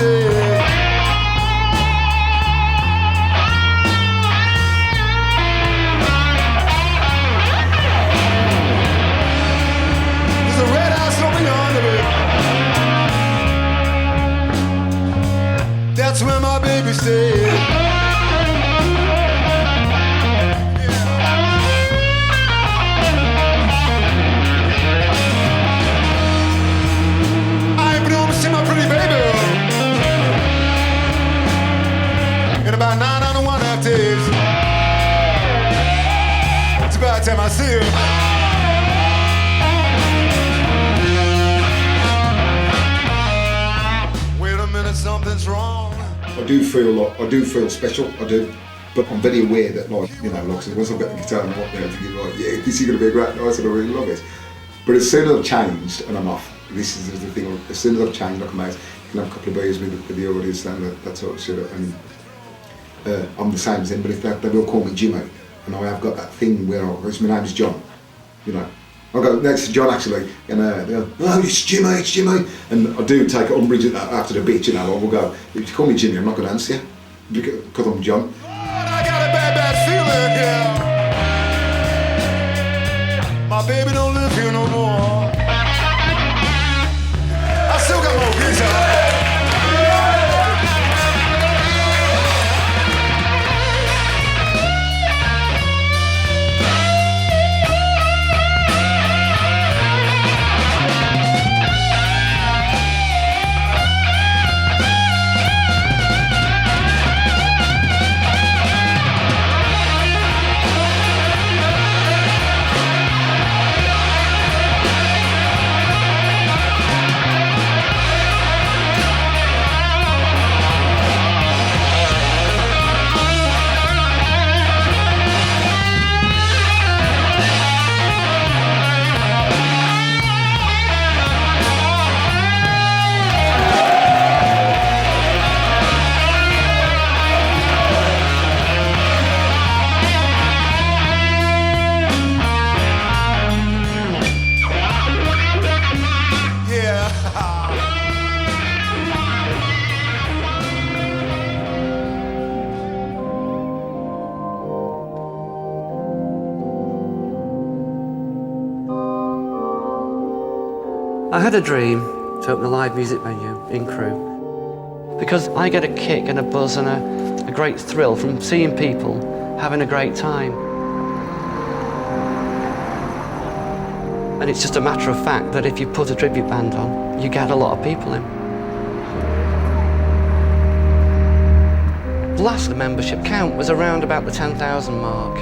stay. There's a red house over yonder. That's where my baby stays. About 901 days. It's about time I see you. Wait a minute, something's wrong. I do feel special, I do. But I'm very aware that, like, you know, like, once I've got the guitar and I'm up there thinking, like, yeah, this is going to be a great night and I really love it. But as soon as I've changed and I'm off, this is the thing, as soon as I've changed, I come out, can have a couple of beers with the audience and that sort of shit. And I'm the same as them, but if they will call me Jimmy, and I have got that thing where my name's John, you know. I go, that's John actually, and they go, oh, it's Jimmy, and I do take umbrage at that after the bit, you know. I will go, if you call me Jimmy, I'm not going to answer you, because I'm John. I got a bad feeling here. My baby don't live here no more. I still got more guitar. I had a dream to open a live music venue in Crewe because I get a kick and a buzz and a great thrill from seeing people having a great time. And it's just a matter of fact that if you put a tribute band on, you get a lot of people in. Last the membership count was around about the 10,000 mark,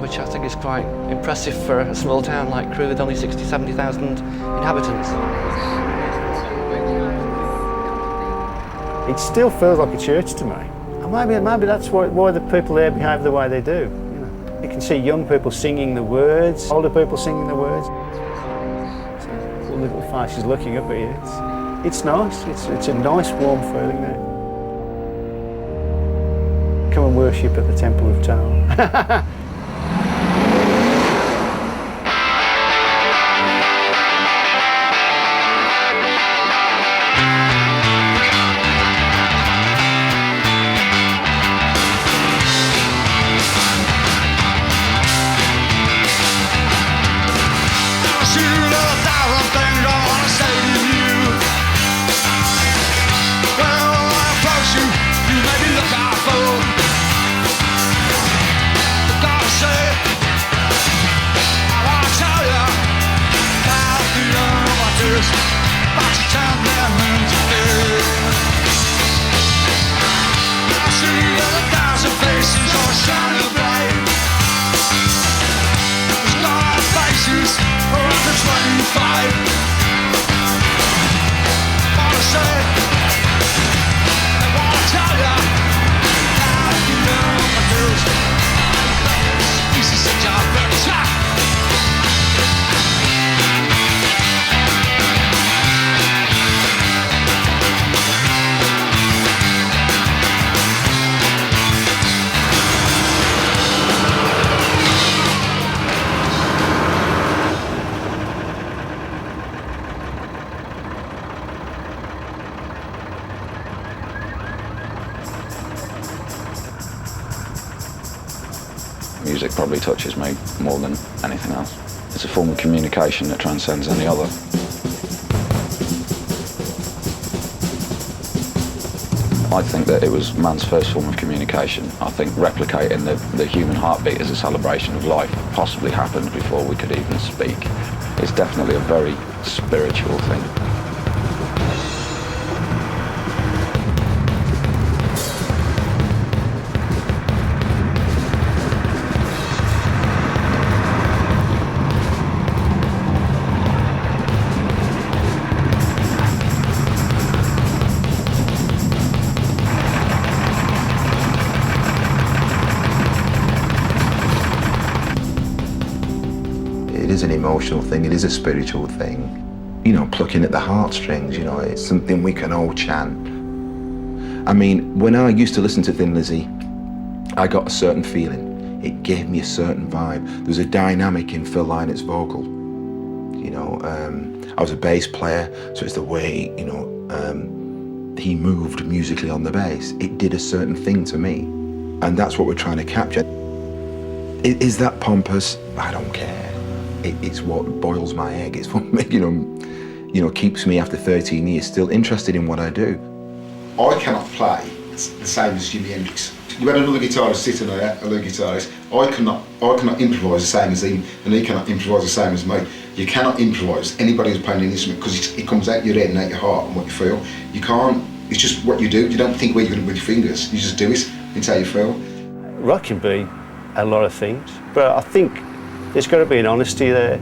which I think is quite impressive for a small town like Crewe with only 60,000, 70,000 inhabitants. It still feels like a church to me. And maybe that's why the people there behave the way they do. You know, you can see young people singing the words, older people singing the words. So, little faces looking up at you. It's nice. It's a nice, warm feeling there. Come and worship at the Temple of Tower. God Music probably touches me more than anything else. It's a form of communication that transcends any other. I think that it was man's first form of communication. I think replicating the human heartbeat as a celebration of life possibly happened before we could even speak. It's definitely a very spiritual thing. It is an emotional thing, it is a spiritual thing. You know, plucking at the heartstrings, you know, it's something we can all chant. I mean, when I used to listen to Thin Lizzy, I got a certain feeling. It gave me a certain vibe. There was a dynamic in Phil Lynot's vocal. You know, I was a bass player, so it's the way, you know, he moved musically on the bass. It did a certain thing to me, and that's what we're trying to capture. Is that pompous? I don't care. It's what boils my egg. It's what, you know, keeps me after 13 years still interested in what I do. I cannot play the same as Jimi Hendrix. You had another guitarist sitting there, another guitarist. I cannot improvise the same as him, and he cannot improvise the same as me. You cannot improvise anybody who's playing an instrument because it comes out your head and out your heart and what you feel. You can't. It's just what you do. You don't think where you're going to put your fingers. You just do it. It's how you feel. Rock can be a lot of things, but I think there's got to be an honesty there.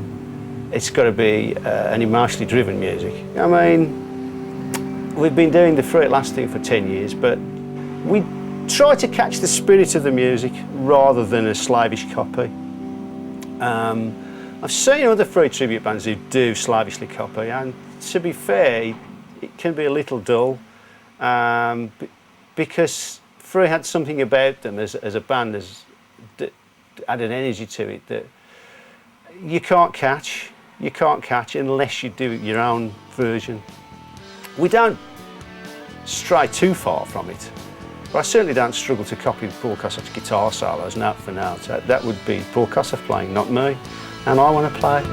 It's got to be an emotionally driven music. I mean, we've been doing the Fruit Last thing for 10 years, but we try to catch the spirit of the music rather than a slavish copy. I've seen other Fruit tribute bands who do slavishly copy, and to be fair, it can be a little dull because Fruit had something about them as a band that had an energy to it that you can't catch unless you do your own version. We don't stray too far from it, but I certainly don't struggle to copy Paul Kossoff's guitar solos note for note. That would be Paul Kossoff playing, not me, and I want to play.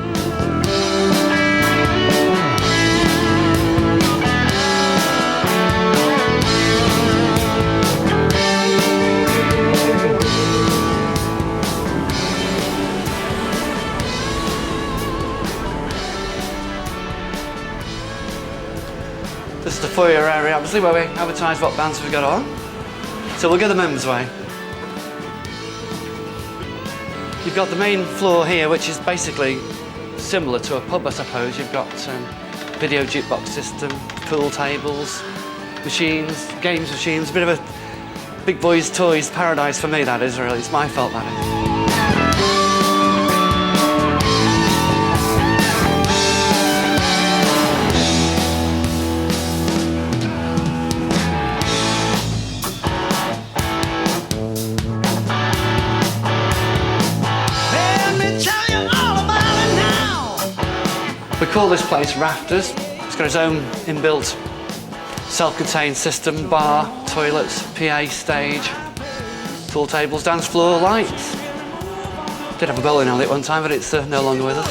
This is the foyer area, obviously, where we advertise what bands we've got on. So we'll go the members' way. You've got the main floor here, which is basically similar to a pub, I suppose. You've got video jukebox system, pool tables, machines, games machines, a bit of a big boys' toys paradise for me, that is, really. It's my fault, that is. We call this place Rafters. It's got its own inbuilt self-contained system, bar, toilets, PA stage, pool tables, dance floor, lights. Did have a bowling alley at one time, but it's no longer with us.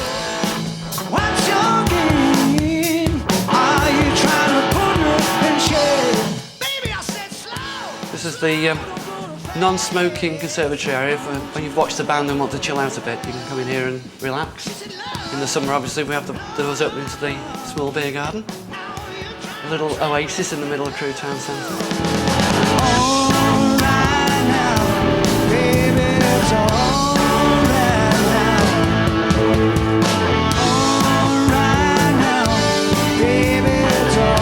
What's your game? Are you trying to put me in shade? Baby, I said slow. This is the non-smoking conservatory area for when you've watched the band and want to chill out a bit. You can come in here and relax. In the summer, obviously, we have the doors open into the small beer garden. A little oasis in the middle of Crewe town centre. All right now, baby, it's all right now. All right now, baby, it's all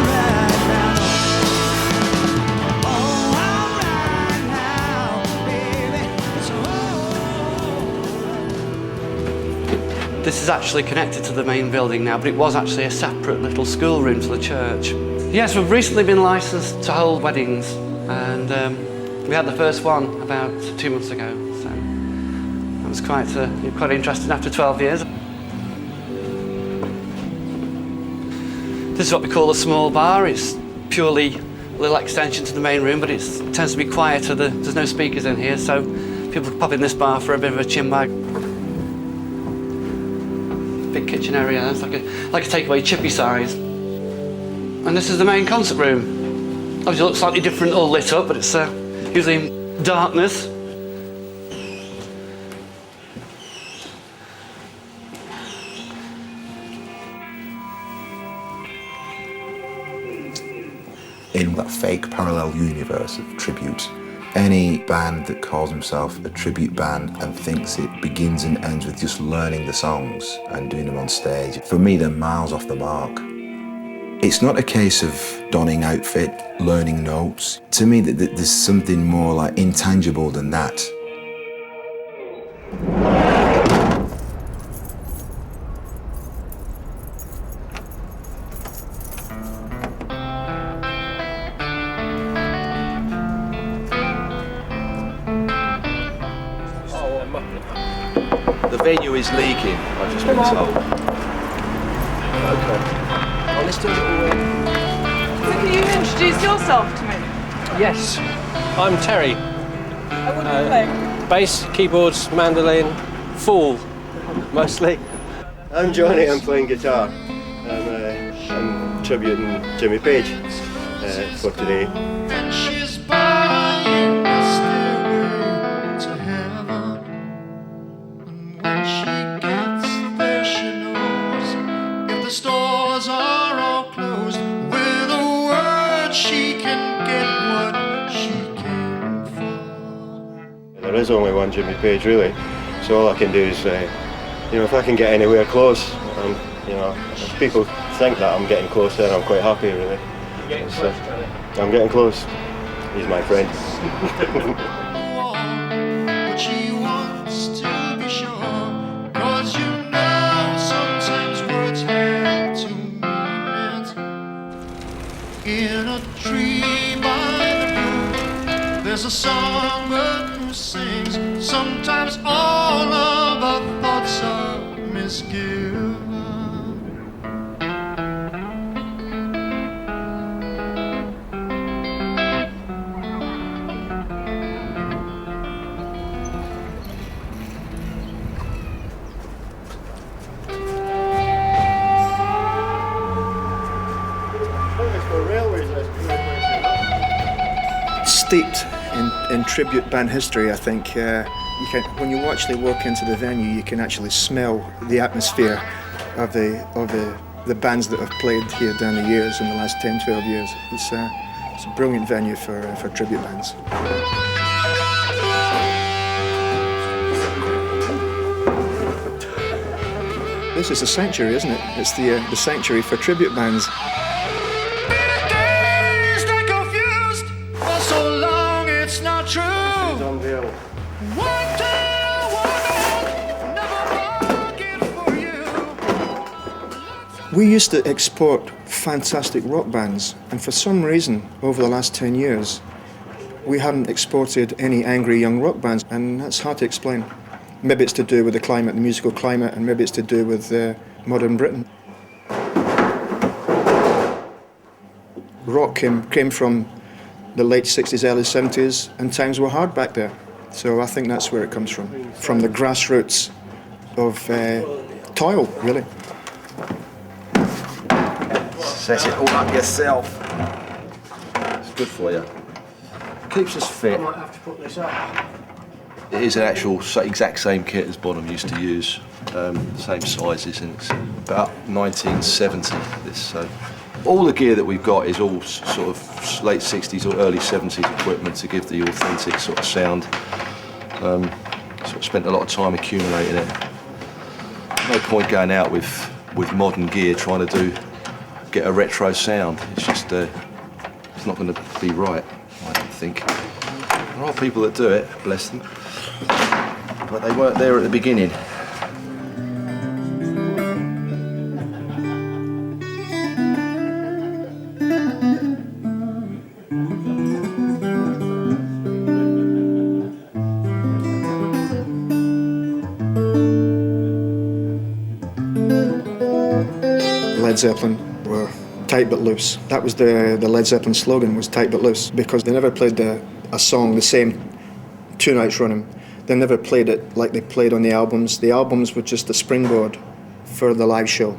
right now. All right now, baby, it's all. This is actually connected to the main building now, but it was actually a separate little schoolroom to the church. Yes, we've recently been licensed to hold weddings, and we had the first one about 2 months ago, so that was quite interesting after 12 years. This is what we call a small bar. It's purely a little extension to the main room, but it tends to be quieter. There's no speakers in here, so People pop in this bar for a bit of a chin wag. Big kitchen area, it's like a takeaway chippy size. And this is the main concert room. Obviously it looks slightly different, all lit up, but it's usually in darkness. In that fake parallel universe of tributes, any band that calls himself a tribute band and thinks it begins and ends with just learning the songs and doing them on stage, for me they're miles off the mark. It's not a case of donning outfit, learning notes. To me, there's something more like intangible than that. The venue is leaking, I've just been told. Okay. Well, let's do a little... So can you introduce yourself to me? Yes, I'm Terry. What do you play? Bass, keyboards, mandolin, fool, mostly. I'm Johnny, I'm playing guitar. I'm tributing Jimmy Page for today. She's buying the stairway to heaven. And when she gets there, she knows if the stores are all closed, with a word she can get what she came for. There is only one Jimmy Page, really. So all I can do is, if I can get anywhere close, if people think that I'm getting close, then I'm quite happy, really. I'm getting close. He's my friend. But she wants to be sure, 'cause sometimes words have to mean it. In a tree by the brook, there's a songbird who sings. Sometimes all of our thoughts are misgiven. Steeped in tribute band history, I think. When you actually walk into the venue, you can actually smell the atmosphere of the bands that have played here down the years, in the last 10, 12 years. It's a brilliant venue for tribute bands. This is a sanctuary, isn't it? It's the sanctuary for tribute bands. We used to export fantastic rock bands, and for some reason, over the last 10 years, we haven't exported any angry young rock bands, and that's hard to explain. Maybe it's to do with the climate, the musical climate, and maybe it's to do with modern Britain. Rock came from the late 60s, early 70s, and times were hard back there. So I think that's where it comes from the grassroots of toil, really. Set it all up yourself. It's good for you. Keeps us fit. I might have to put this up. It is an actual exact same kit as Bonham used to use, same sizes, and it's about 1970. So all the gear that we've got is all sort of late 60s or early 70s equipment to give the authentic sort of sound. Sort of spent a lot of time accumulating it. No point going out with modern gear trying to get a retro sound. It's just it's not going to be right, I don't think. There are people that do it, bless them, but they weren't there at the beginning. Led Zeppelin were tight but loose. That was the Led Zeppelin slogan, was tight but loose, because they never played a song the same 2 nights running. They never played it like they played on the albums. The albums were just a springboard for the live show.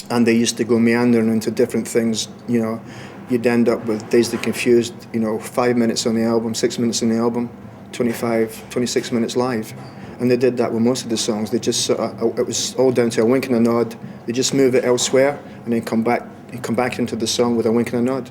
And they used to go meandering into different things, you know. You'd end up with Dazed and Confused, you know, 5 minutes on the album, 6 minutes on the album, 26 minutes live. And they did that with most of the songs. They just sort of, it was all down to a wink and a nod. They just move it elsewhere and then come back into the song with a wink and a nod.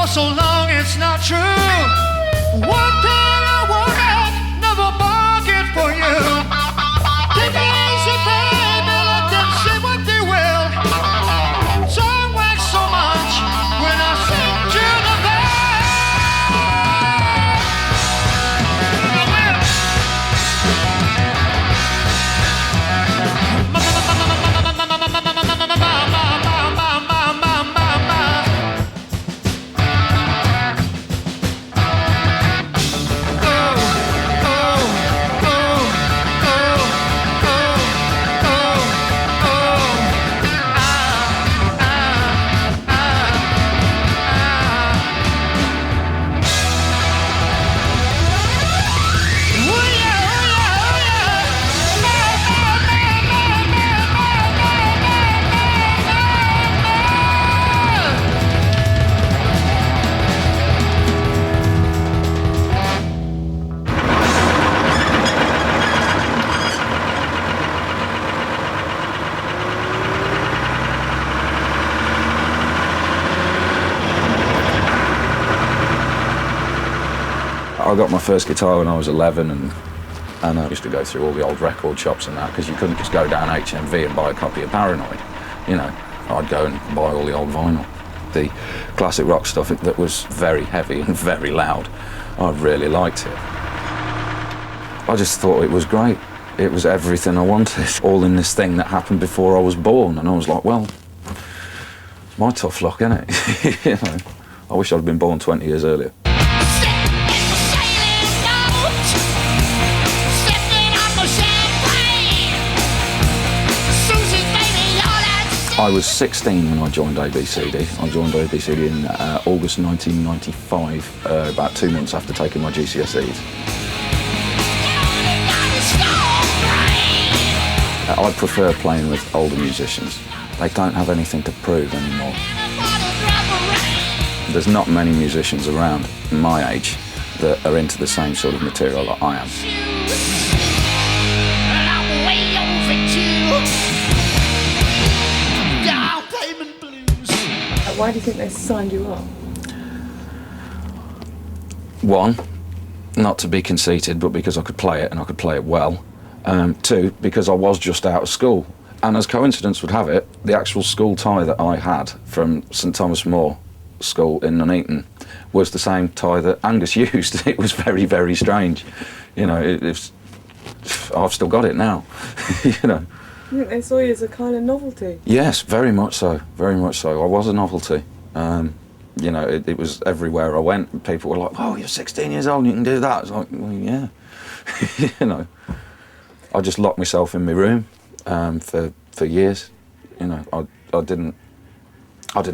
So long it's not true. One thing I wanted, never bargained for you. Take it easy, baby, let them say what they will. Don't wax so much when I send you the I got my first guitar when I was 11 and I used to go through all the old record shops and that because you couldn't just go down HMV and buy a copy of Paranoid. You know, I'd go and buy all the old vinyl. The classic rock stuff that was very heavy and very loud, I really liked it. I just thought it was great. It was everything I wanted, all in this thing that happened before I was born, and I was like, well, it's my tough luck, isn't it? You know, I wish I'd been born 20 years earlier. I was 16 when I joined ABCD. I joined ABCD in August 1995, about 2 months after taking my GCSEs. I prefer playing with older musicians. They don't have anything to prove anymore. There's not many musicians around my age that are into the same sort of material that I am. Why do you think they signed you up? One, not to be conceited, but because I could play it and I could play it well. Two, because I was just out of school. And as coincidence would have it, the actual school tie that I had from St Thomas More School in Nuneaton was the same tie that Angus used. It was very, very strange. You know, I've still got it now, you know. I think they saw you as a kind of novelty. Yes, very much so, very much so. I was a novelty. You know, it was everywhere I went. People were like, "Oh, you're 16 years old and you can do that." I was like, well, yeah. You know, I just locked myself in my room for years. You know, I didn't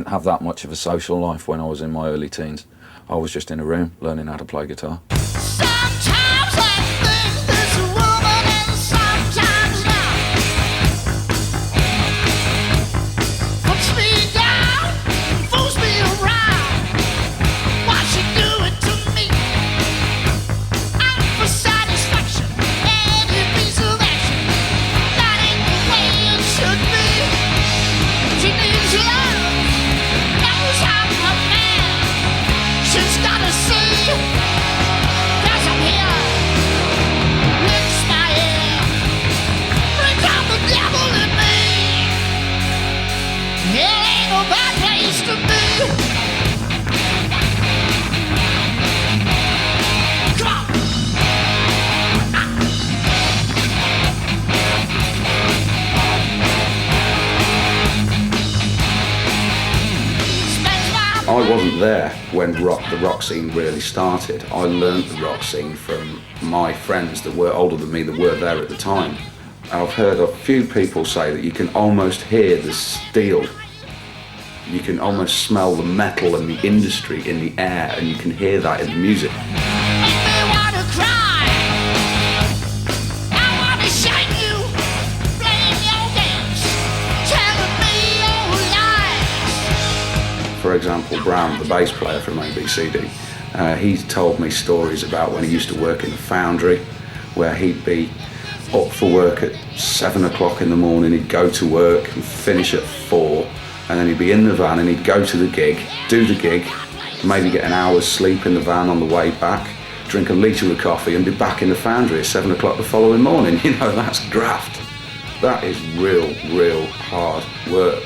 have that much of a social life when I was in my early teens. I was just in a room learning how to play guitar. Sometimes I think this woman and sometimes not. Puts me down, fools me around. Why she do it to me? I'm for satisfaction, any piece of action. That ain't the way it should be. She needs love, knows I'm a man. She's gotta see. I wasn't there when the rock scene really started. I learnt the rock scene from my friends that were older than me that were there at the time. I've heard a few people say that you can almost hear the steel. You can almost smell the metal and the industry in the air, and you can hear that in the music. For example, Brown, the bass player from ABCD, he's told me stories about when he used to work in the foundry, where he'd be up for work at 7 o'clock in the morning, he'd go to work and finish at 4, and then he'd be in the van and he'd go to the gig, do the gig, maybe get an hour's sleep in the van on the way back, drink a litre of coffee and be back in the foundry at 7 o'clock the following morning. You know, that's graft. That is real hard work.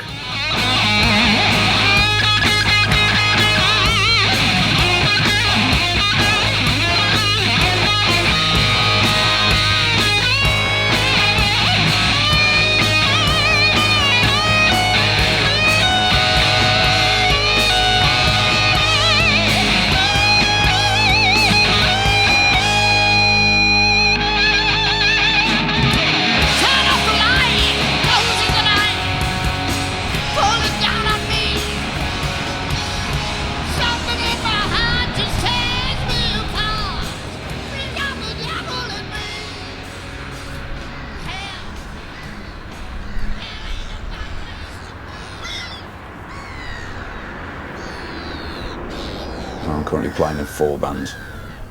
I'm currently playing in 4 bands.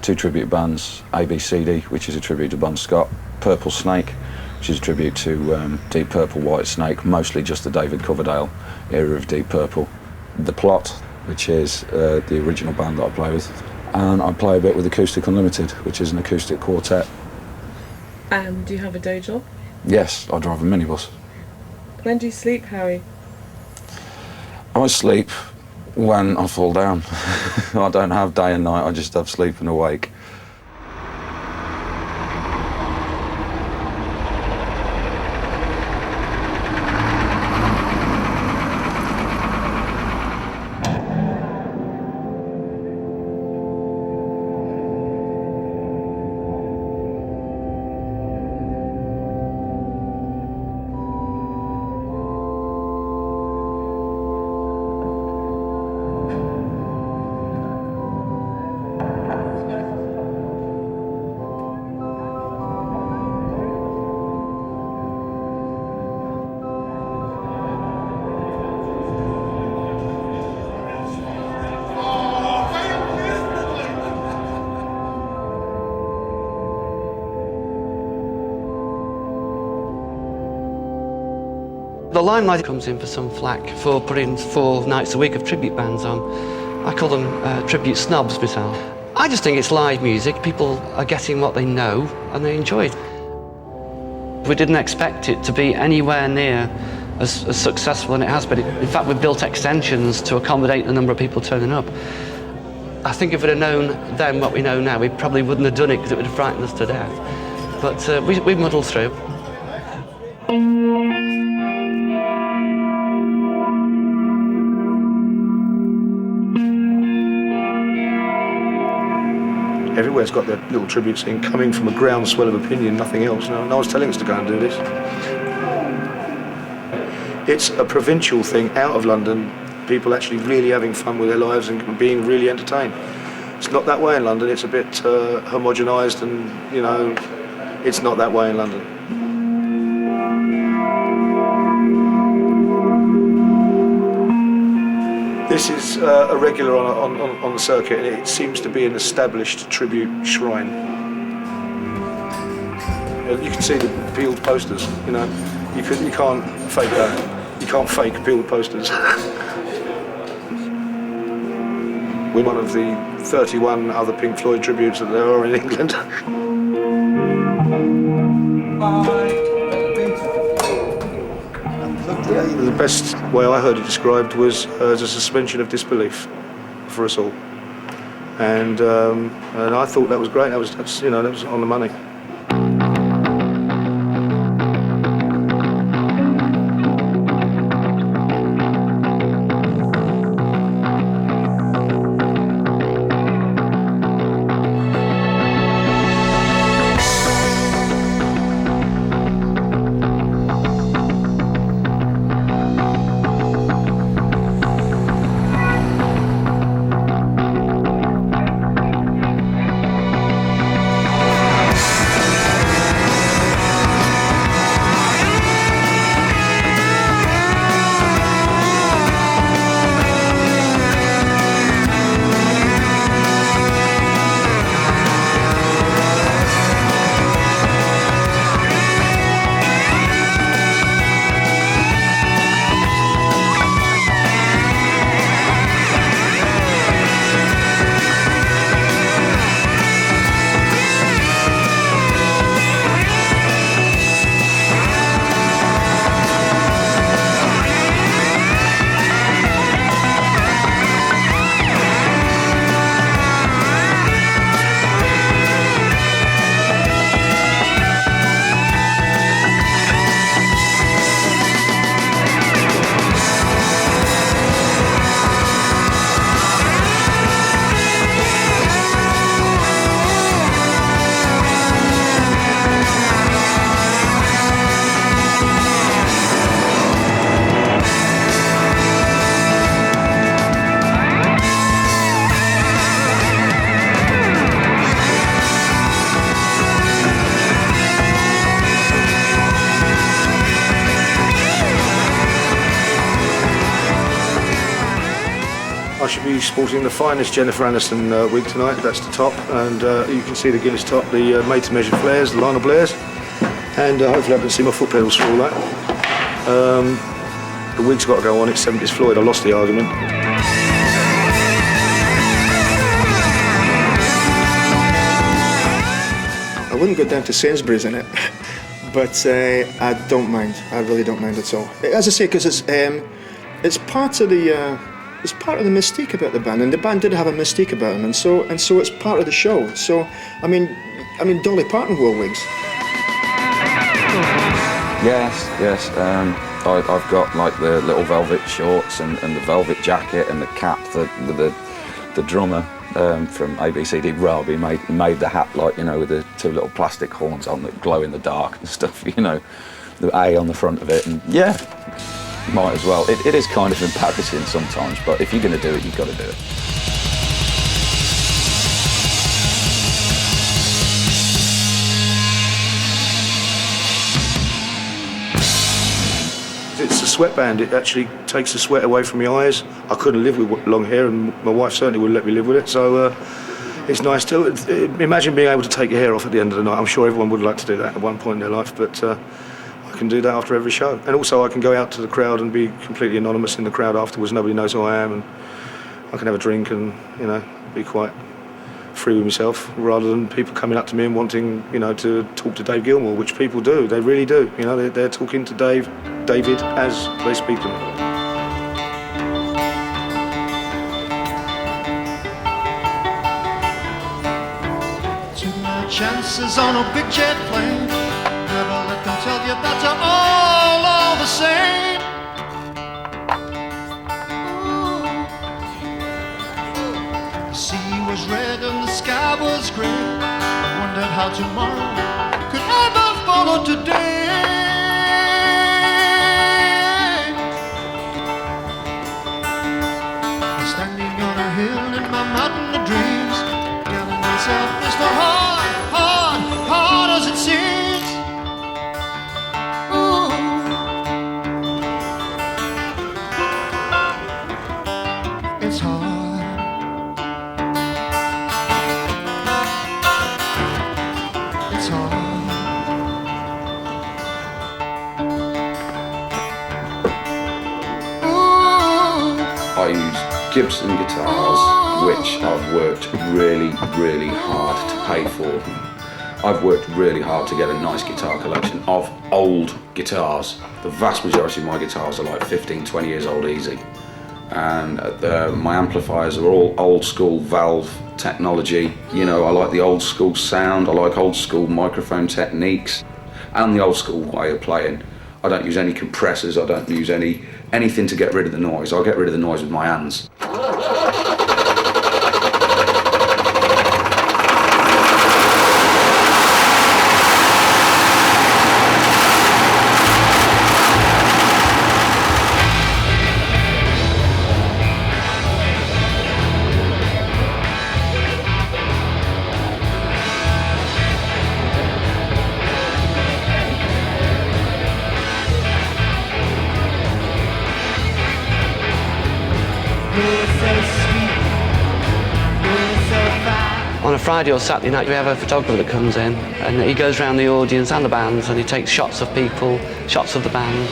2 tribute bands, ABCD, which is a tribute to Bon Scott, Purple Snake, which is a tribute to Deep Purple, White Snake, mostly just the David Coverdale era of Deep Purple. The Plot, which is the original band that I play with, and I play a bit with Acoustic Unlimited, which is an acoustic quartet. Do you have a day job? Yes, I drive a minibus. When do you sleep, Harry? I sleep when I fall down. I don't have day and night, I just have sleep and awake. The Limelight comes in for some flack for putting 4 nights a week of tribute bands on. I call them tribute snobs myself. I just think it's live music. People are getting what they know and they enjoy it. We didn't expect it to be anywhere near as successful as it has been. In fact, we've built extensions to accommodate the number of people turning up. I think if we'd have known then what we know now, we probably wouldn't have done it because it would have frightened us to death. But we muddled through. Everywhere's got their little tribute scene coming from a groundswell of opinion, nothing else. No one's telling us to go and do this. It's a provincial thing out of London, people actually really having fun with their lives and being really entertained. It's not that way in London, it's a bit homogenised and, you know, it's not that way in London. This is a regular on the circuit, and it seems to be an established tribute shrine. You can see the peeled posters. You know, you can't fake that. You can't fake peeled posters. We're one of the 31 other Pink Floyd tributes that there are in England. The best way I heard it described was as a suspension of disbelief for us all, and I thought that was great. That was on the money. I should be sporting the finest Jennifer Aniston wig tonight. That's the top, and you can see the Guinness top, the made-to-measure flares, the Lionel Blairs, and hopefully I can see my foot pedals for all that. The wig's got to go on. It's 70s Floyd. I lost the argument. I wouldn't go down to Sainsbury's in it, but I don't mind. I really don't mind at all. As I say, because it's part of the. It's part of the mystique about the band, and the band did have a mystique about them, and so it's part of the show. So, I mean, Dolly Parton wore wigs. Yes. I've got like the little velvet shorts and the velvet jacket and the cap that the drummer from ABCD, Robbie, made the hat, like, you know, with the 2 little plastic horns on that glow in the dark and stuff. You know, the A on the front of it, and yeah. Might as well. It is kind of embarrassing sometimes, but if you're going to do it, you've got to do it. It's a sweatband. It actually takes the sweat away from your eyes. I couldn't live with long hair, and my wife certainly wouldn't let me live with it, so it's nice to... Imagine being able to take your hair off at the end of the night. I'm sure everyone would like to do that at one point in their life, but I can do that after every show. And also I can go out to the crowd and be completely anonymous in the crowd afterwards. Nobody knows who I am, and I can have a drink and, you know, be quite free with myself, rather than people coming up to me and wanting, you know, to talk to Dave Gilmour, which people do. They really do. You know, they're talking to David as they speak to me. Took my chances on a big jet plane. Never let them tell you that you're all the same. The sea was red and the sky was grey. I wondered how tomorrow could ever follow today. Standing on a hill in my mountain of dreams, telling myself it's not hard as it seems. Ooh. It's hard. It's hard. I use Gibson guitars, which I've worked really, really hard to pay for. I've worked really hard to get a nice guitar collection of old guitars. The vast majority of my guitars are like 15, 20 years old easy. And my amplifiers are all old school valve technology. You know, I like the old school sound, I like old school microphone techniques, and the old school way of playing. I don't use any compressors, I don't use anything to get rid of the noise. I'll get rid of the noise with my hands. On a Friday or Saturday night, we have a photographer that comes in and he goes around the audience and the bands and he takes shots of people, shots of the band.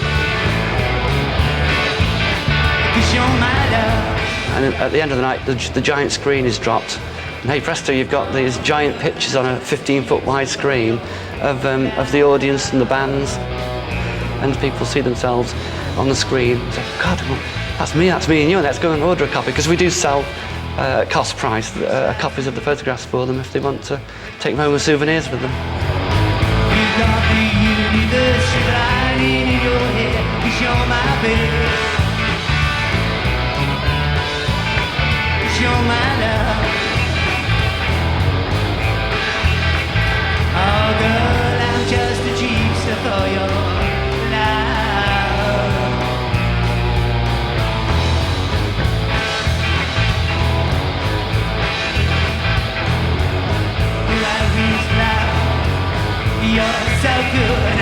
And at the end of the night, the giant screen is dropped. And hey presto, you've got these giant pictures on a 15-foot wide screen of the audience and the bands. And people see themselves on the screen. It's like, God, well, that's me and you, and let's go and order a copy, because we do sell cost price copies of the photographs for them if they want to take them home as souvenirs with them. You've got the universe riding in your head, 'cause you're my baby. 'Cause you're my love. Oh girl, I'm just a cheapster for your love. You're so good,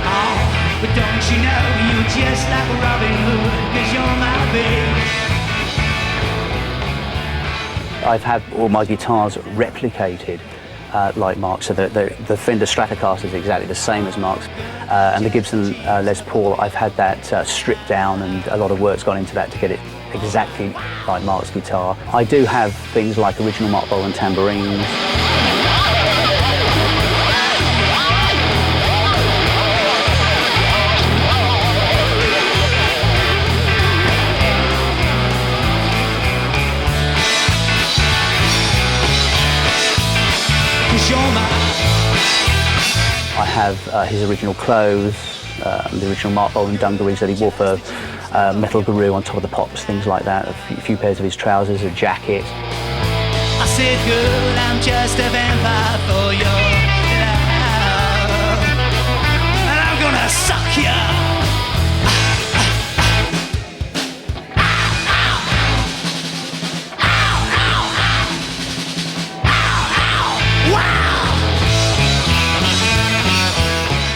oh, but don't you know you're just like Robin Hood, 'cause you're my babe. I've had all my guitars replicated like Mark's, so the Fender Stratocaster is exactly the same as Mark's, and the Gibson Les Paul, I've had that stripped down, and a lot of work's gone into that to get it exactly like Mark's guitar. I do have things like original Mark Bolan tambourines. I have his original clothes, the original Mark Bolan dungarees that he wore for Metal Guru on top of the Pops, things like that, a few pairs of his trousers, a jacket. I said, girl, I'm just a vampire for your love, and I'm gonna suck you.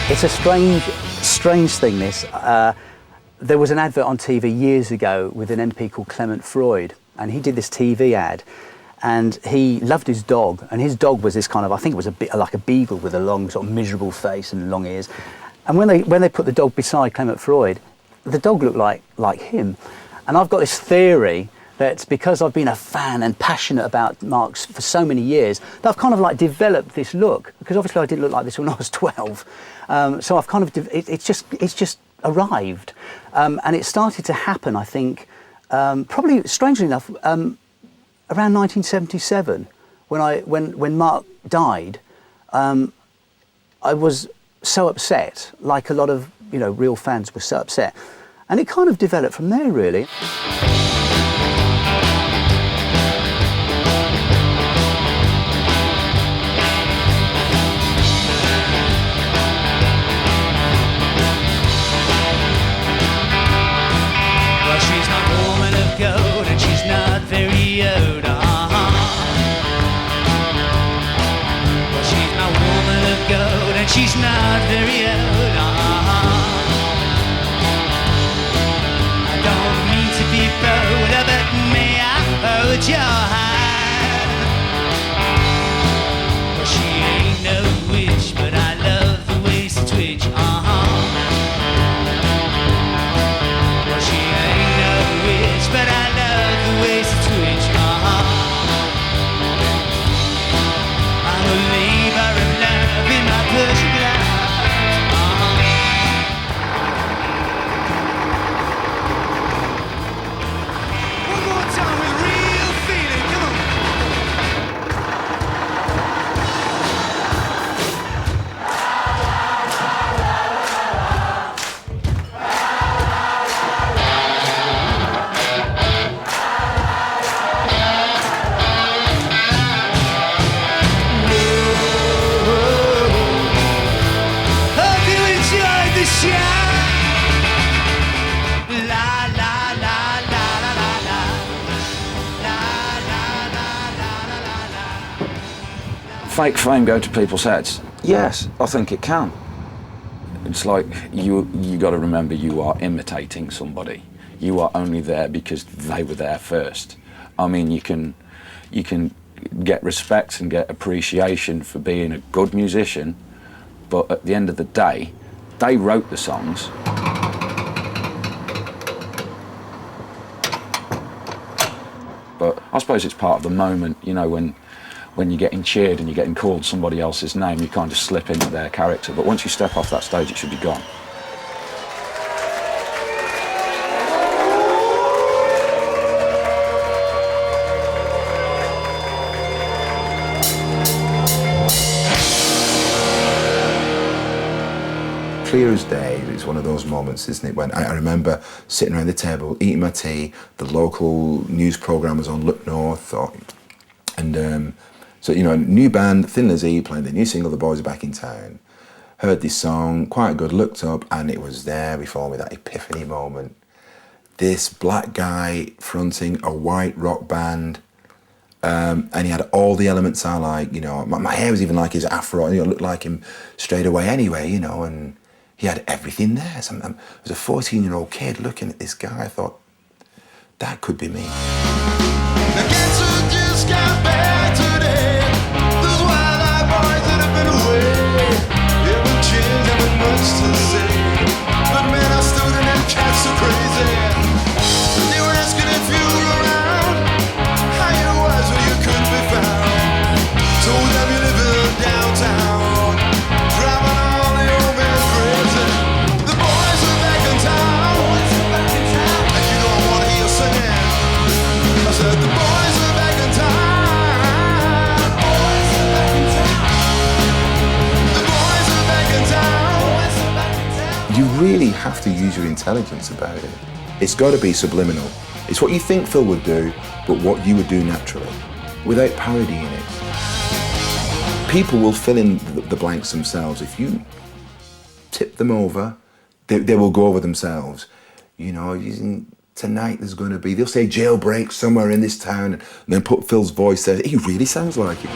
It's a strange thing, this. There was an advert on TV years ago with an MP called Clement Freud, and he did this TV ad, and he loved his dog, and his dog was this kind of, I think it was a bit like a beagle with a long, sort of miserable face and long ears, And when they put the dog beside Clement Freud, the dog looked like him. And I've got this theory that because I've been a fan and passionate about Marx for so many years, that I've kind of like developed this look. Because obviously I didn't look like this when I was 12. So I've kind of, it's just arrived. And it started to happen, I think, probably, strangely enough, around 1977, when Mark died. I was so upset, like a lot of real fans were so upset. And it kind of developed from there, really. Well, she's not a woman of gold and she's not very old. Well, she's not a woman of gold and she's not very old. I don't mean to be bold, but may I hold your hand? Well, she ain't no witch, but I love the way she twitch. Well, she ain't no witch, but I love the way she twitch. I'm a labor of love in my Persian glass. One more time with real feeling, come on. Hope you enjoyed the show. La la la la la la la. La la la la la la. Fake fame go to people's heads? Yes, I think it can. It's like you got to remember you are imitating somebody. You are only there because they were there first. I mean, you can get respect and get appreciation for being a good musician, but at the end of the day, they wrote the songs. But I suppose it's part of the moment, when you're getting cheered and you're getting called somebody else's name, you kind of slip into their character. But once you step off that stage, it should be gone. Clear as day, it's one of those moments, isn't it, when I remember sitting around the table, eating my tea, the local news programme was on Look North, so, new band, Thin Lizzy, playing the new single, The Boys Are Back in Town. Heard this song, quite good, looked up, and it was there before me, that epiphany moment. This black guy fronting a white rock band, and he had all the elements I like, my hair was even like his afro, looked like him straight away anyway, and he had everything there. So I was a 14-year-old kid looking at this guy, I thought, that could be me. You really have to use your intelligence about it. It's got to be subliminal. It's what you think Phil would do, but what you would do naturally, without parodying it. People will fill in the blanks themselves. If you tip them over, they will go over themselves. Using tonight there's going to be, they'll say jailbreak somewhere in this town, and then put Phil's voice there. He really sounds like it.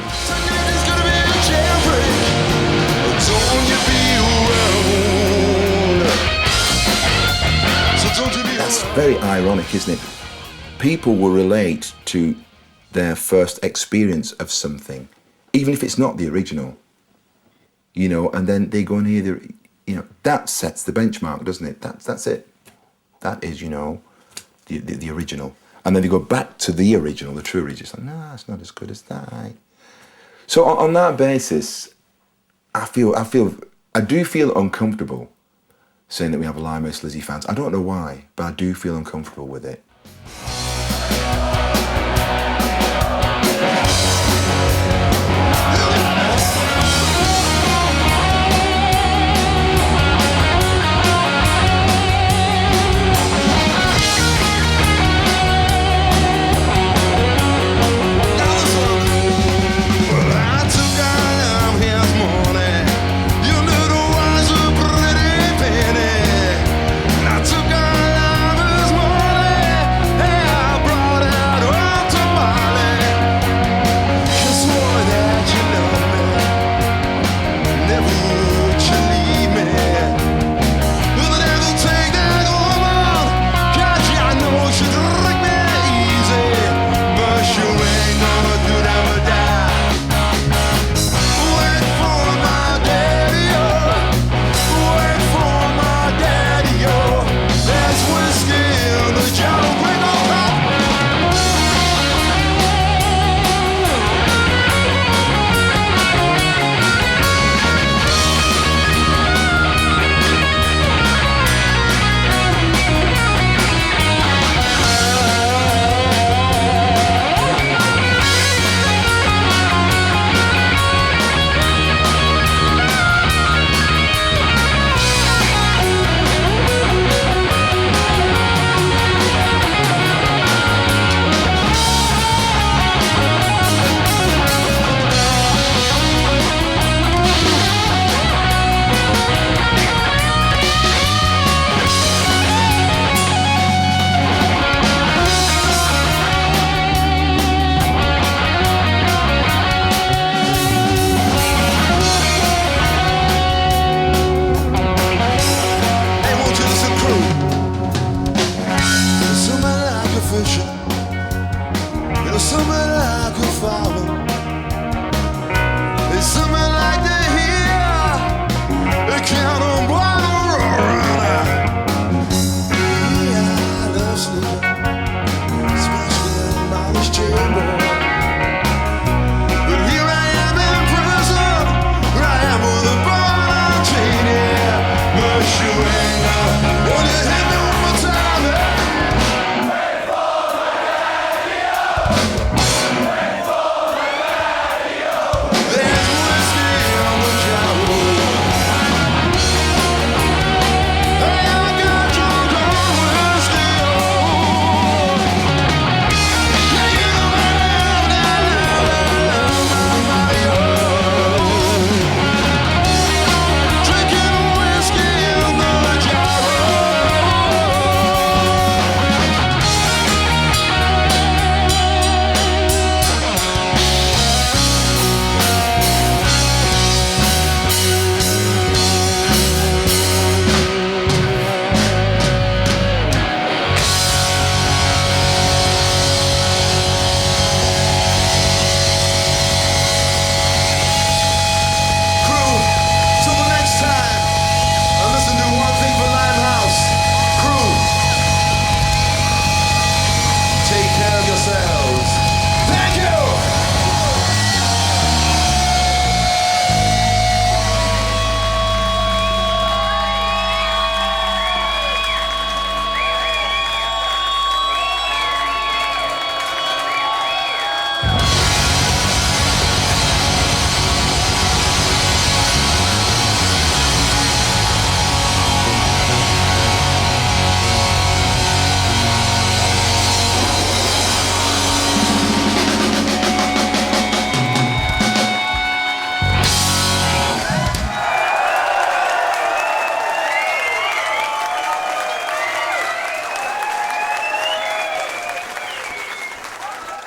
That's very ironic, isn't it? People will relate to their first experience of something, even if it's not the original, and then they go and hear you know, that sets the benchmark, doesn't it? That's it. That is, you know, the original. And then you go back to the original, the true original. It's like, no, it's not as good as that. So on that basis, I do feel uncomfortable saying that we have Limehouse Lizzie fans. I don't know why, but I do feel uncomfortable with it.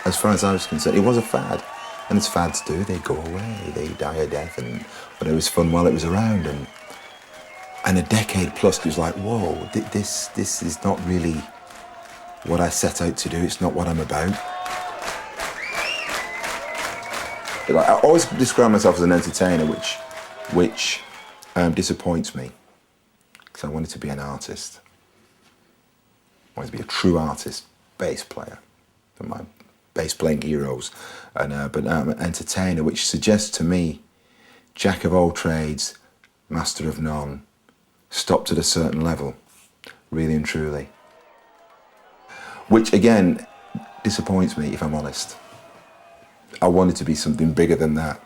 As far as I was concerned, it was a fad. And as fads do, they go away, they die a death, but it was fun while it was around. And a decade plus, it was like, whoa, this is not really what I set out to do, it's not what I'm about. I always describe myself as an entertainer, which disappoints me. because I wanted to be an artist. I wanted to be a true artist, bass player, for my bass playing heroes, and but I'm an entertainer, which suggests to me, jack of all trades, master of none, stopped at a certain level, really and truly. Which again, disappoints me, if I'm honest. I wanted to be something bigger than that.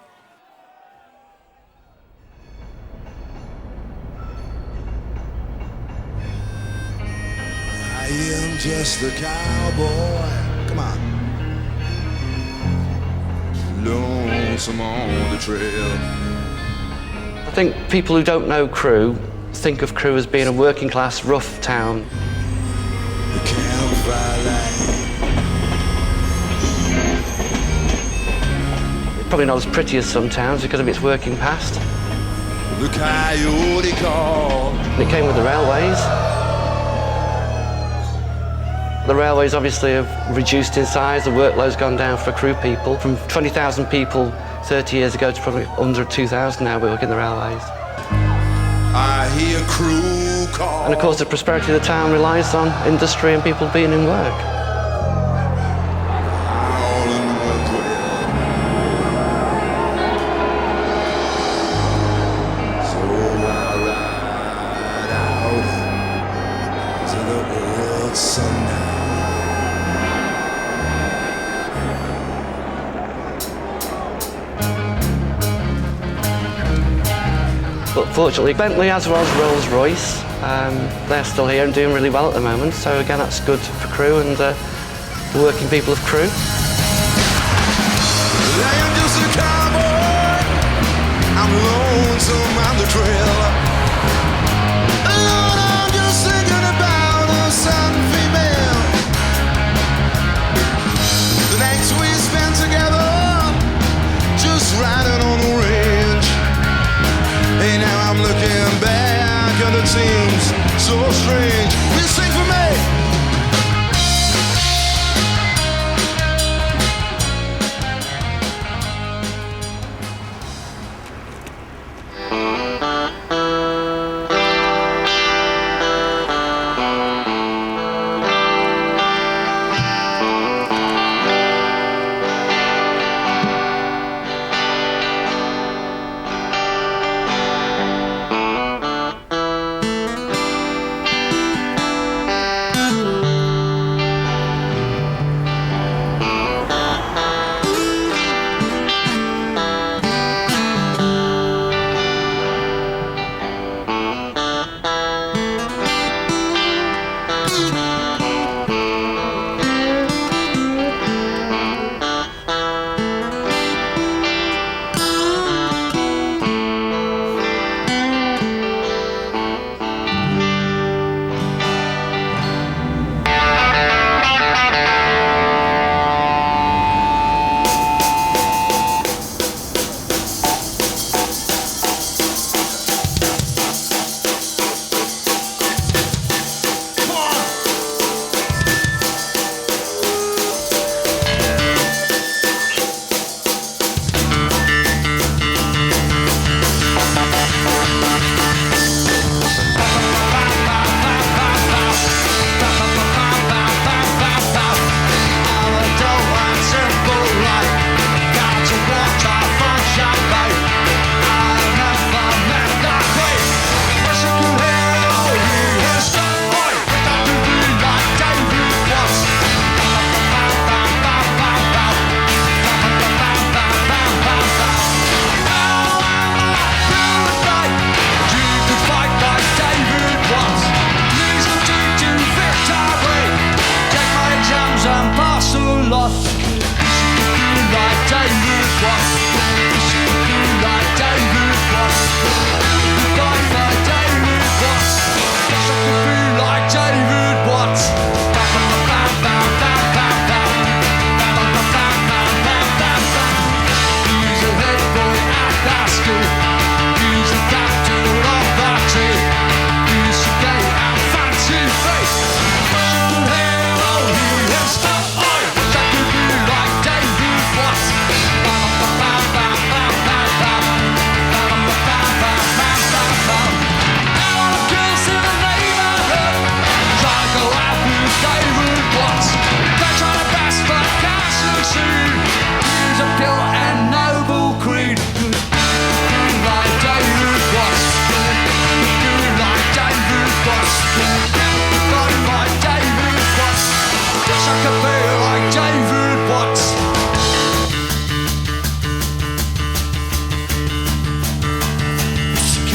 I am just a cowboy. Come on. Lonesome on the trail. I think people who don't know Crewe think of Crewe as being a working class, rough town. The campfire light. Probably not as pretty as some towns because of its working past. The coyote call. And it came with the railways. The railways obviously have reduced in size, the workload's gone down for Crewe people. From 20,000 people 30 years ago to probably under 2,000 now working the railways. I hear Crewe call. And of course the prosperity of the town relies on industry and people being in work. But fortunately, Bentley as well as Rolls-Royce, they're still here and doing really well at the moment. So again, that's good for Crewe and the working people of Crewe. I am just a cowboy. I'm lonesome on the trail. Lord, I'm just thinking about a certain female. The nights we spent together, just riding on the range. Hey, now I'm looking back and it seems so strange. Will you sing for me?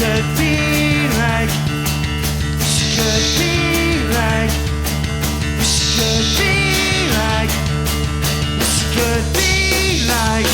could be like, this could be like, this could be like, this could be like.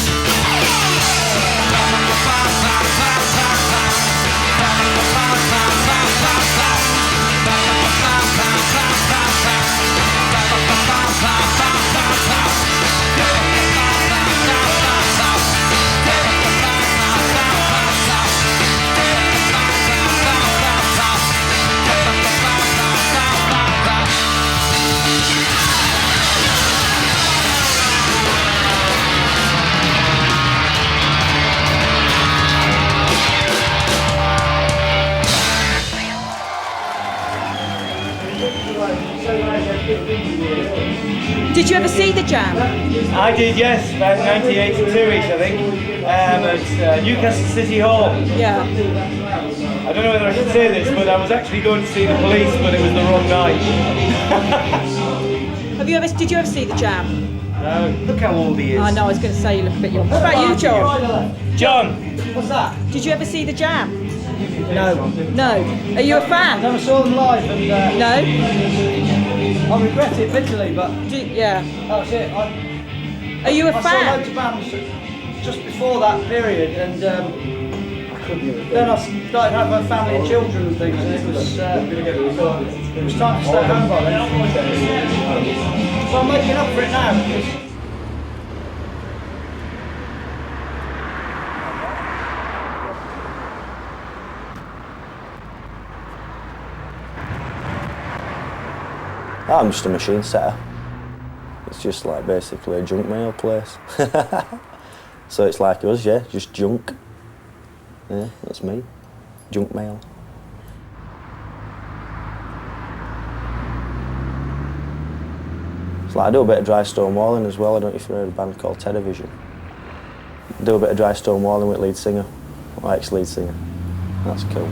Did you ever see the Jam? I did, yes, about 1982-ish, I think, at Newcastle City Hall. Yeah. I don't know whether I should say this, but I was actually going to see the Police, but it was the wrong night. Did you ever see the Jam? No, look how old he is. I know, I was going to say you look a bit young. What about you, John? John! What's that? Did you ever see the Jam? No. No. Are you a fan? I never saw them live, and no? I regret it bitterly, but yeah. That's it. Are you a fan? I saw loads of bands just before that period, and then I started having a family and children and things, and it was time to stay home by then. So I'm making up for it now. I'm just a machine setter. It's just like basically a junk mail place. So it's like us, yeah, just junk. Yeah, that's me. Junk mail. It's like I do a bit of dry stone walling as well. I don't know if you've heard of a band called Television. I do a bit of dry stone walling with lead singer, or ex-lead singer. That's cool.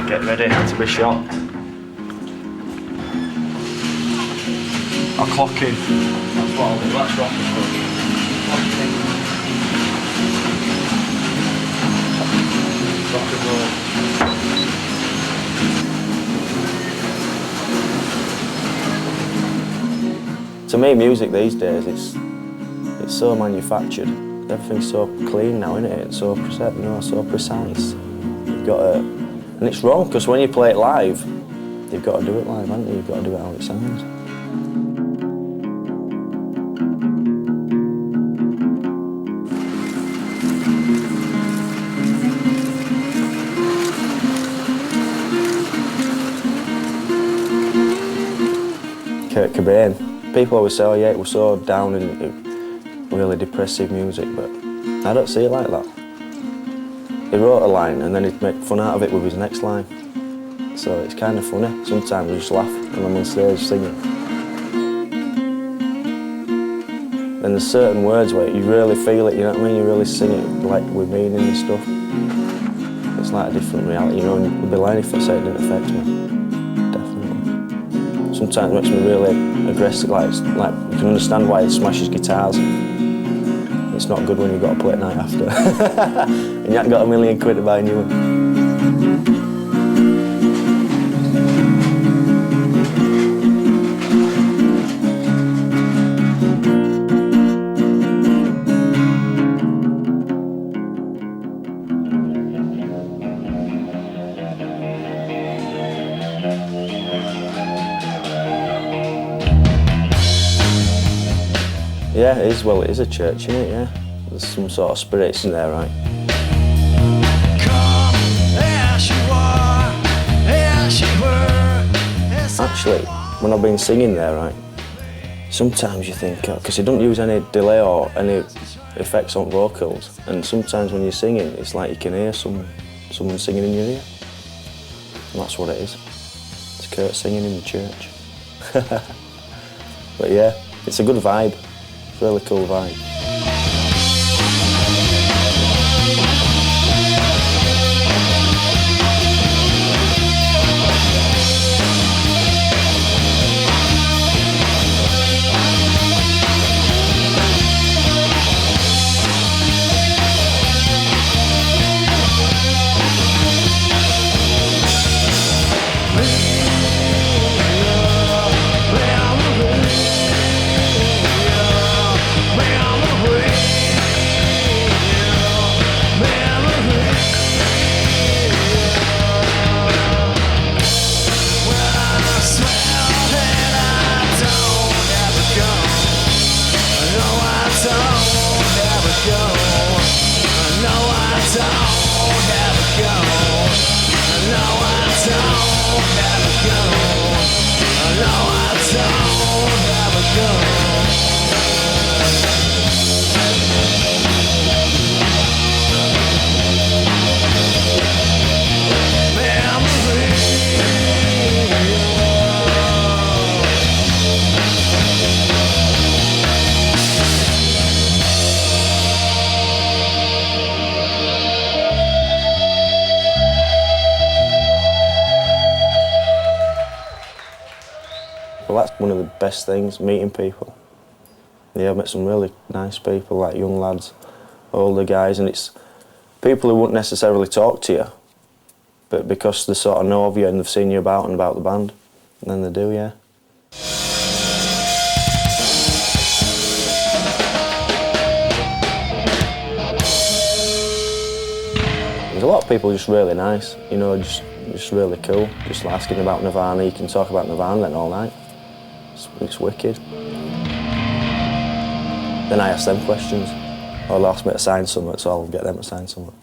Get ready to be shot. I'll clock in. That's what I'll do, that's rock and roll. Rock and roll. To me, music these days, it's so manufactured. Everything's so clean now, isn't it? It's so so precise. You've got to. And it's wrong, because when you play it live, you've got to do it live, haven't you? You've got to do it how it sounds. Kurt Cobain. People always say, oh yeah, it was so down and really depressive music, but I don't see it like that. He wrote a line and then he'd make fun out of it with his next line. So it's kind of funny. Sometimes I just laugh when I'm on stage singing. And there's certain words where you really feel it, you know what I mean? You really sing it like with meaning and stuff. It's like a different reality, you know, and I'd be lying if I say it didn't affect me. Definitely. Sometimes it makes me really aggressive, like you can understand why he smashes guitars. It's not good when you've got to play at night after. And you haven't got £1 million to buy a new one. Yeah, it is. Well, it is a church, isn't it? Yeah. There's some sort of spirits in there, right? Actually, when I've been singing there, right, sometimes you think, because he don't use any delay or any effects on vocals, and sometimes when you're singing, it's like you can hear someone singing in your ear. And that's what it is. It's Kurt singing in the church. But yeah, it's a good vibe. It's a really cool vibe. Well, that's one of the best things, meeting people. Yeah, I've met some really nice people, like young lads, older guys, and it's people who wouldn't necessarily talk to you, but because they sort of know of you and they've seen you about and about the band, and then they do, yeah. There's a lot of people just really nice, you know, just really cool. Just asking about Nirvana, you can talk about Nirvana then all night. It's wicked. Then I ask them questions, or they'll ask me to sign something, so I'll get them to sign something.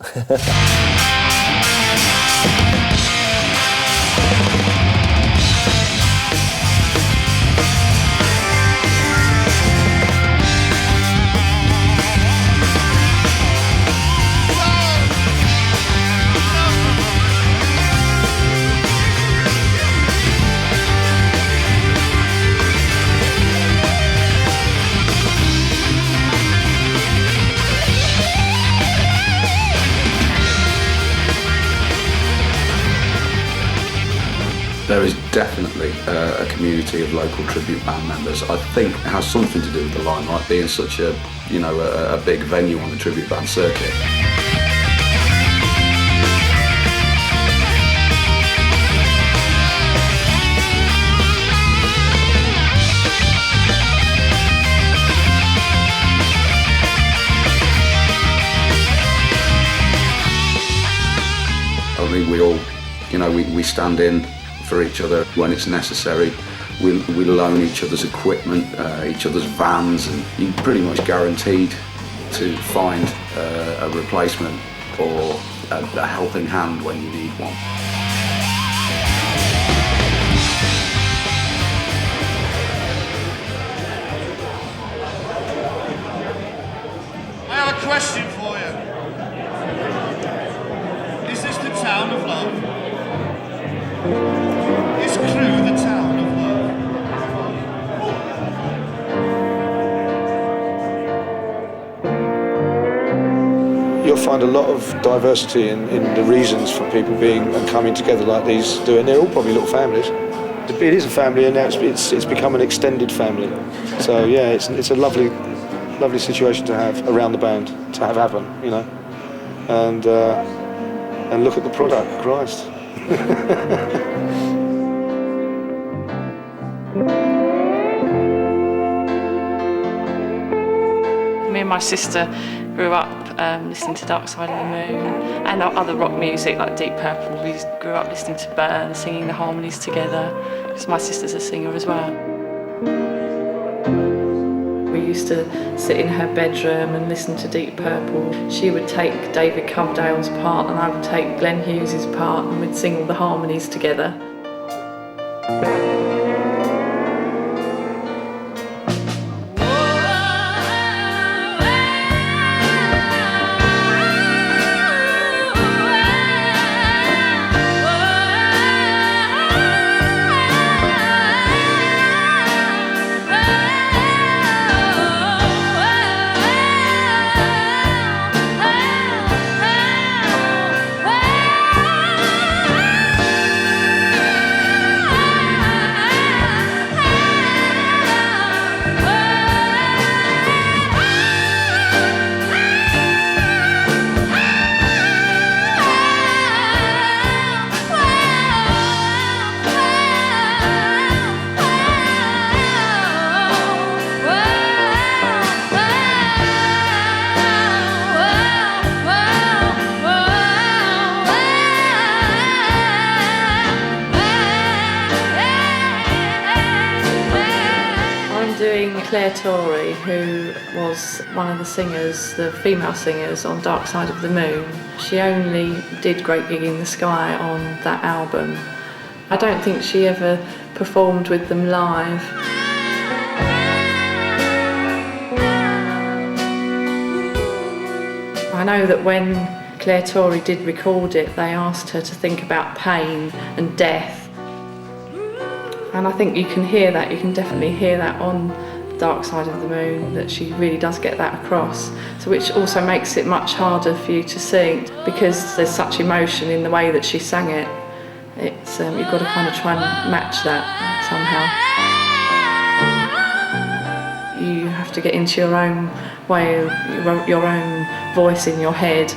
There is definitely a community of local tribute band members. I think it has something to do with the Limelight being such a, you know, a big venue on the tribute band circuit. I think we all, you know, we stand in for each other when it's necessary. We loan each other's equipment, each other's vans, and you're pretty much guaranteed to find a replacement or a helping hand when you need one. I have a question for you. Is this the town of love? Is Crewe the town of love? You'll find a lot of diversity in the reasons for people being and coming together like these do, and they're all probably little families. It is a family, and now it's become an extended family. So yeah, it's a lovely situation to have around the band, to have happen, you know. And look at the product, Christ. Me and my sister grew up listening to Dark Side of the Moon and other rock music like Deep Purple. We grew up listening to Burn, singing the harmonies together, because my sister's a singer as well. We used to sit in her bedroom and listen to Deep Purple. She would take David Coverdale's part and I would take Glenn Hughes's part, and we'd sing all the harmonies together. Claire Torrey, who was one of the singers, the female singers on Dark Side of the Moon. She only did Great Gig in the Sky on that album. I don't think she ever performed with them live. I know that when Claire Torrey did record it, they asked her to think about pain and death. And I think you can hear that, you can definitely hear that on Dark Side of the Moon, that she really does get that across. So which also makes it much harder for you to sing, because there's such emotion in the way that she sang it. It's you've got to kind of try and match that somehow. You have to get into your own way, your own voice in your head.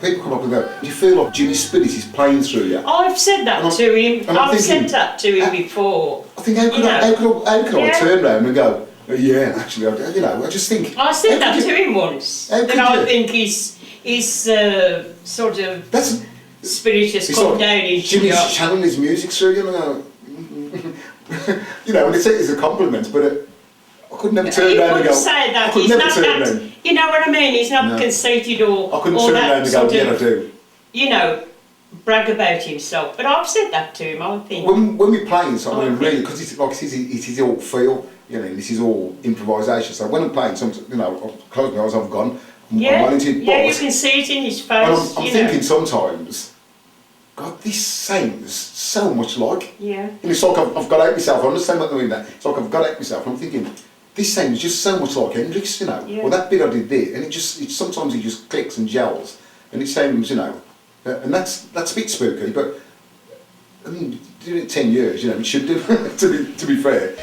People come up and go, do you feel like Jimmy's spirit is playing through you? I've said that to him. I've said that to him before. I think, how could I turn around and go, oh, yeah, actually, I just think... I said that to him once. And I think his sort of spirit has come down into Jimmy's channeling his music through you, and it's a compliment, but I could never turn around and go... say that. He's not that, you know what I mean? He's not conceited or... I couldn't turn around and go, yeah, I do. Brag about himself. But I've said that to him, I think. When we're playing something, really, because it's like it is all feel, this is all improvisation. So when I'm playing something, I'll close my eyes, I've gone. I'm well into it. Yeah, you can see it in his face. I'm thinking sometimes, God, this sounds so much like. Yeah. And it's like I've got out myself. I understand what I mean. That it's like I've got out myself. And I'm thinking, this sounds just so much like Hendrix, Yeah. Well, that bit I did there, and sometimes it just clicks and gels, and it sounds, and that's a bit spooky. But I mean, doing it 10 years, it should do. to be fair.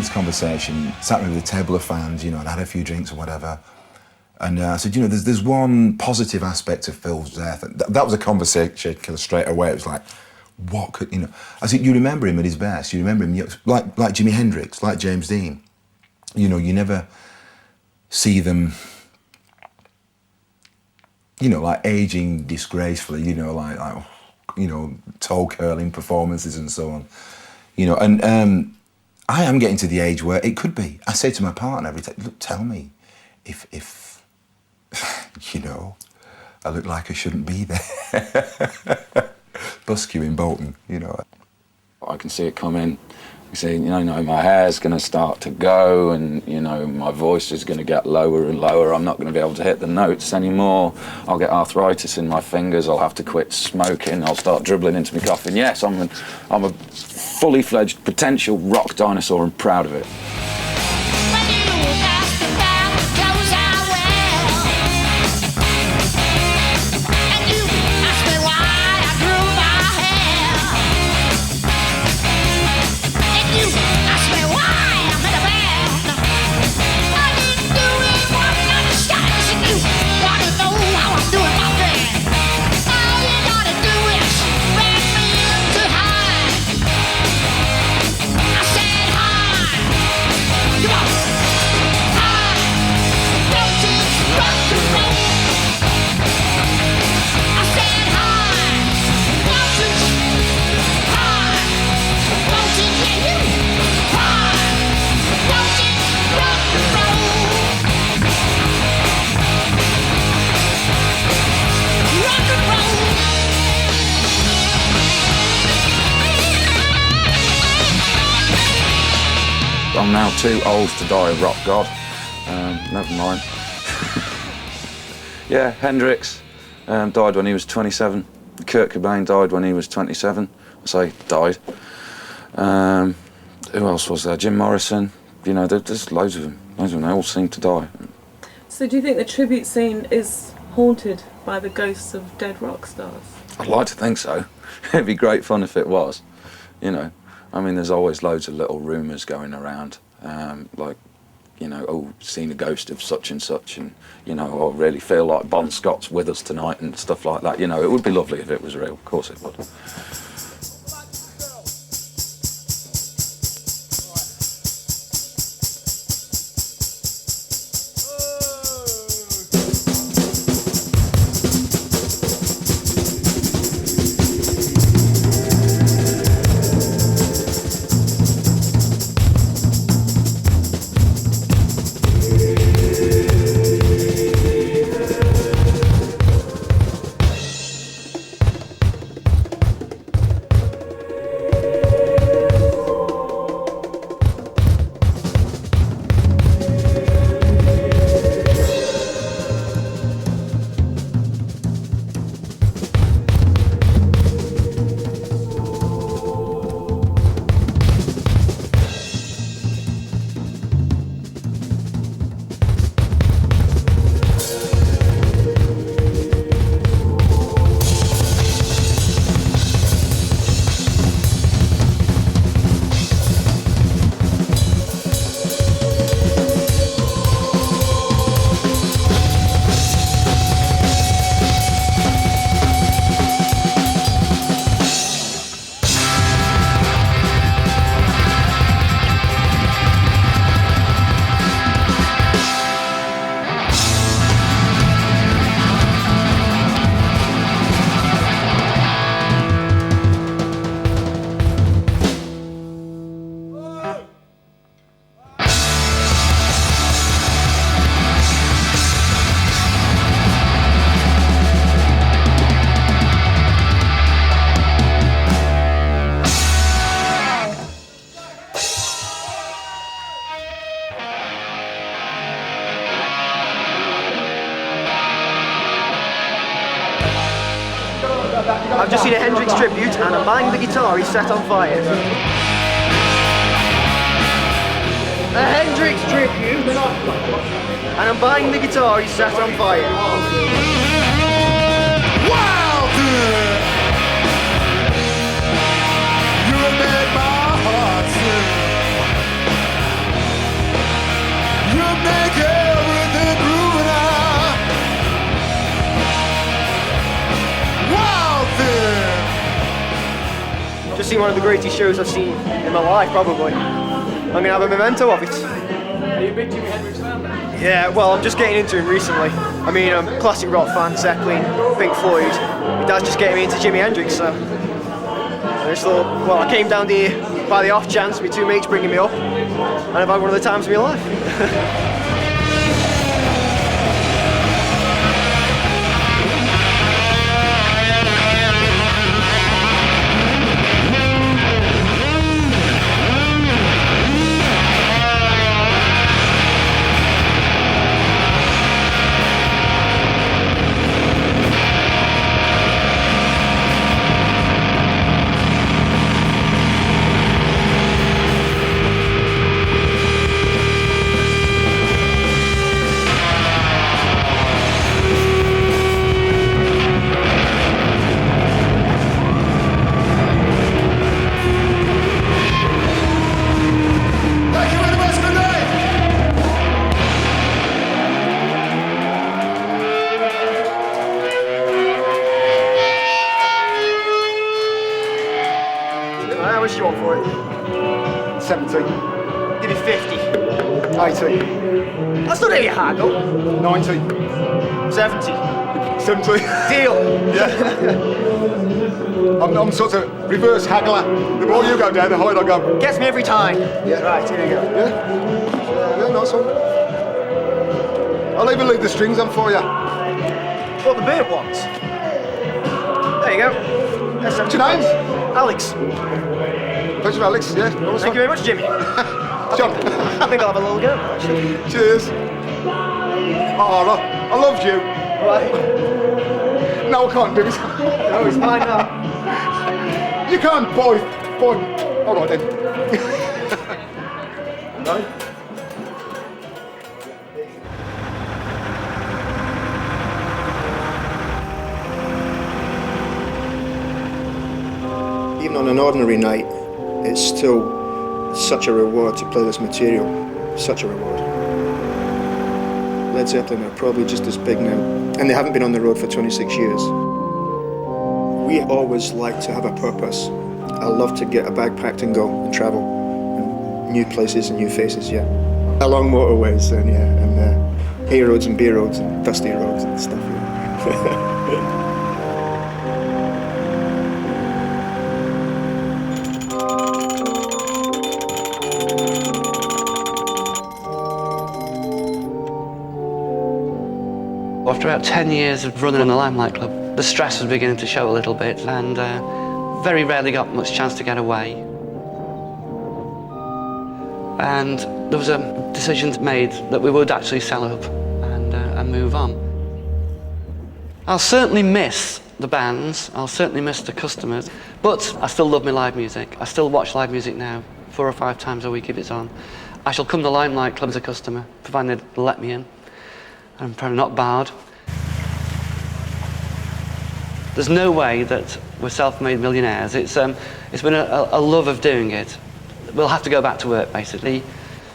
this conversation, sat me with a table of fans, I'd had a few drinks or whatever. And I said, there's one positive aspect of Phil's death. That was a conversation straight away. It was like, what could, I said, you remember him at his best. You remember him like Jimi Hendrix, like James Dean. You never see them, like aging disgracefully, toe curling performances and so on. And I am getting to the age where it could be. I say to my partner every time, look, tell me if I look like I shouldn't be there. Buskew in Bolton, I can see it coming. You see, my hair's going to start to go, and my voice is going to get lower and lower. I'm not going to be able to hit the notes anymore. I'll get arthritis in my fingers. I'll have to quit smoking. I'll start dribbling into my coffin. Yes, I'm a fully fledged potential rock dinosaur and proud of it. I'm now too old to die a rock god. Never mind. Yeah, Hendrix died when he was 27. Kurt Cobain died when he was 27. I say died. Who else was there? Jim Morrison. There's loads of them. They all seem to die. So do you think the tribute scene is haunted by the ghosts of dead rock stars? I'd like to think so. It'd be great fun if it was. There's always loads of little rumours going around, seen a ghost of such and such, and, I really feel like Bon Scott's with us tonight and stuff like that. It would be lovely if it was real. Of course it would. I've just seen a Hendrix tribute and I'm buying the guitar he set on fire. A Hendrix tribute and I'm buying the guitar he set on fire. Wow, dude! You made my heart sing. seen one of the greatest shows I've seen in my life, probably. I'm going to have a memento of it. Are you a big Jimi Hendrix fan then? Yeah, well, I'm just getting into him recently. I mean, I'm a classic rock fan, Zeppelin, Pink Floyd. My dad's just getting me into Jimi Hendrix, so I just thought, well, I came down here by the off chance, my two mates bringing me up, and I've had one of the times of my life. How much do you want for it? 70. Give me 50. 80. That's not really hard, though. 90. 70. 70. Deal. Yeah. I'm sort of reverse haggler. The more you go down, the higher I go. Gets me every time. Yeah. Right, here you go. Yeah, nice one. I'll even leave the strings on for you. What the beard wants. There you go. That's What's your name? Alex. Pleasure, Alex. Yeah. Thank you very much, Jimmy. John. I think I'll have a little go, actually. Cheers. Oh, I loved you. Right. No, I can't do it. No, it's mine now. You can't, boy. All right then. No. Even on an ordinary night, it's still such a reward to play this material. Such a reward. Led Zeppelin are probably just as big now, and they haven't been on the road for 26 years. We always like to have a purpose. I love to get a bag packed and go and travel, and new places and new faces, yeah. Along motorways and yeah, and A roads and B roads and dusty roads and stuff, yeah. After about 10 years of running in the Limelight Club, the stress was beginning to show a little bit, and very rarely got much chance to get away. And there was a decision made that we would actually sell up and move on. I'll certainly miss the bands, I'll certainly miss the customers, but I still love my live music. I still watch live music now, 4 or 5 times a week if it's on. I shall come to the Limelight Club as a customer, provided they'll let me in. I'm probably not barred. There's no way that we're self-made millionaires. It's been a love of doing it. We'll have to go back to work, basically.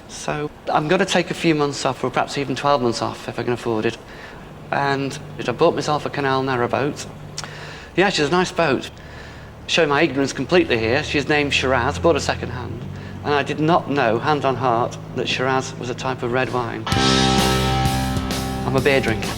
So I'm going to take a few months off, or perhaps even 12 months off, if I can afford it. And I bought myself a canal narrowboat. Yeah, she's a nice boat. Showing my ignorance completely here, she's named Shiraz, bought her second hand. And I did not know, hand on heart, that Shiraz was a type of red wine. I'm a beer drinker.